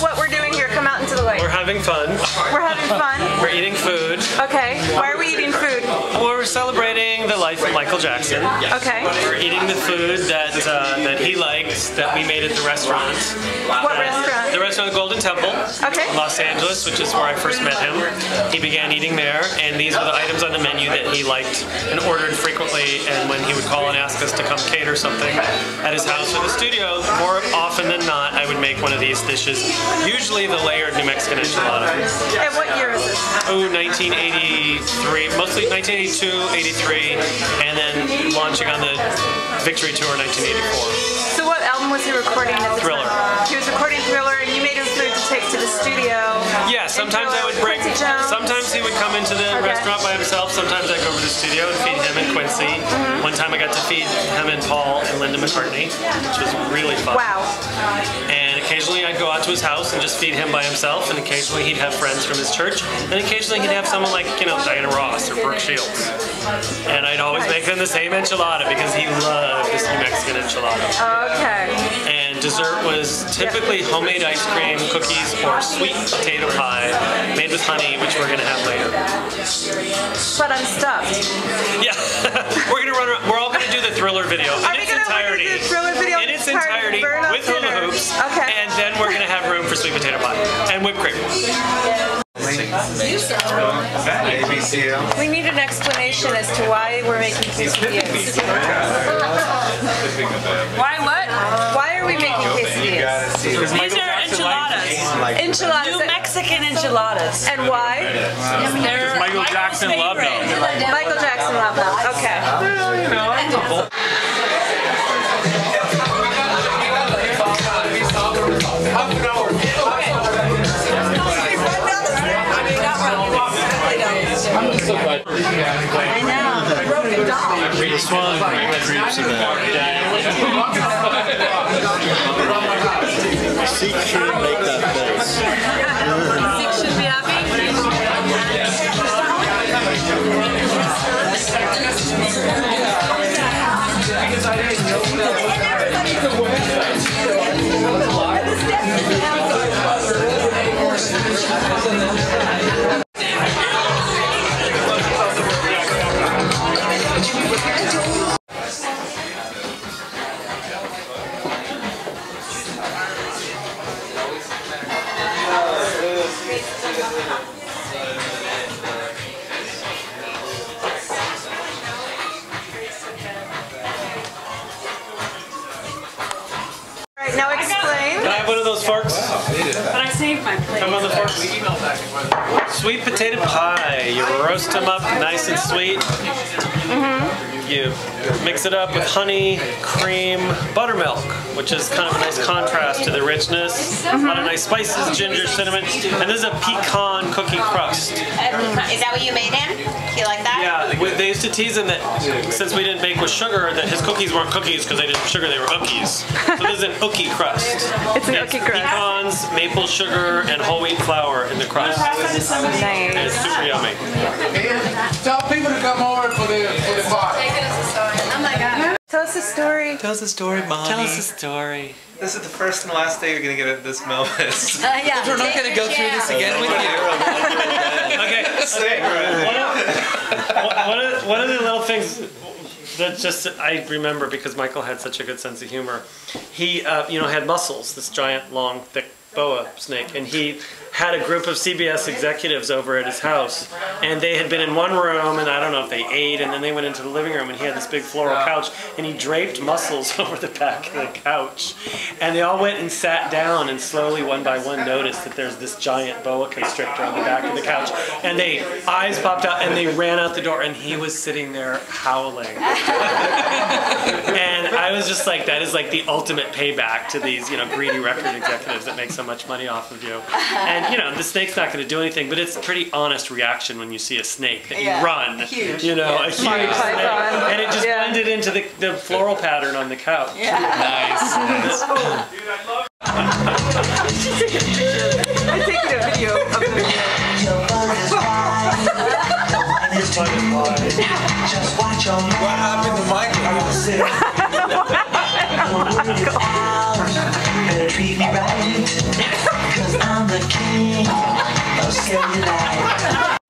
what we're doing here? Come out into the light. We're having fun. We're having fun? We're eating food. Okay. Why are we eating food? We're celebrating the life of Michael Jackson. Okay. We're eating the food that he liked, that we made at the restaurant. What restaurant? The restaurant Golden Temple. Okay. In Los Angeles, which is where I first met him. He began eating there, and these were the items on the menu that he liked and ordered frequently. And when he would call and ask us to come cater something at his house or the studio, more often than not, I would make one of these dishes. Usually the layered New Mexican enchilada. And what year is this? Oh, 1983, mostly 1982, 83, and then launching on the Victory Tour 1984. So what album was he recording at the Thriller. time? He was recording Thriller, and you made him food to take to the studio. Yeah, sometimes I would bring. Sometimes he would come into the restaurant by himself. Sometimes I'd go over to the studio and feed him and Quincy. One time I got to feed him and Paul and Linda McCartney, which was really fun. Wow. And occasionally I'd go out to his house and just feed him by himself, and occasionally he'd have friends from his church, and occasionally he'd have someone like, you know, Diana Ross or Brooke Shields. And I'd always make them the same enchilada because he loved this New Mexican enchilada. Okay. And dessert was typically homemade ice cream, cookies, or sweet potato pie made with honey, which we're gonna have later. But I'm stuffed. Yeah, we're gonna run around. We're all gonna do the Thriller video in its entirety. Do the Thriller video in its entirety with hula hoops. Okay. And then we're gonna have room for sweet potato pie and whipped cream. We need an explanation as to why we're making quesadillas. Why what? Why are we making quesadillas? These are enchiladas. Enchiladas. New Mexican enchiladas. And why? They're Michael Jackson loved them. Michael Jackson loved them. Okay. I know. This one creeps in the Seek should make that face. Zeke should be happy. Alright, now explain. Can I have one of those forks? But I saved my plate. Come on the forks. Sweet potato pie. You roast them up nice and sweet. You mix it up with honey, cream, buttermilk, which is kind of a nice contrast to the richness. A lot of nice spices, ginger, cinnamon, and this is a pecan cookie crust. Is that what you made him? You like that? Yeah, they used to tease him that since we didn't bake with sugar, that his cookies weren't cookies because they didn't have sugar, they were cookies. So this is an ookie crust. It's an ookie crust. Pecans, maple sugar, and whole wheat flour in the crust. And it's super yummy. Tell people to come over for the party. Oh my God. Tell us a story. Tell us a story, Mommy. Tell us a story. This is the first and last day you're going to get at this moment. Yeah. We're not going to go through this again with you. Okay. One of the little things that just I remember, because Michael had such a good sense of humor, he had mussels, this giant, long, thick boa snake, and he had a group of CBS executives over at his house, and they had been in one room, and I don't know if they ate, and then they went into the living room, and he had this big floral couch, and he draped mussels over the back of the couch, and they all went and sat down, and slowly, one by one, noticed that there's this giant boa constrictor on the back of the couch, and eyes popped out, and they ran out the door, and he was sitting there howling. And I was just like, that is like the ultimate payback to these, greedy record executives that make so much money off of you. And the snake's not going to do anything, but it's a pretty honest reaction when you see a snake that you run. Huge. A huge snake. And it just blended into the floral pattern on the couch. Yeah. Nice. I'm taking a video of the video. What happened to Michael? the king of cellulite.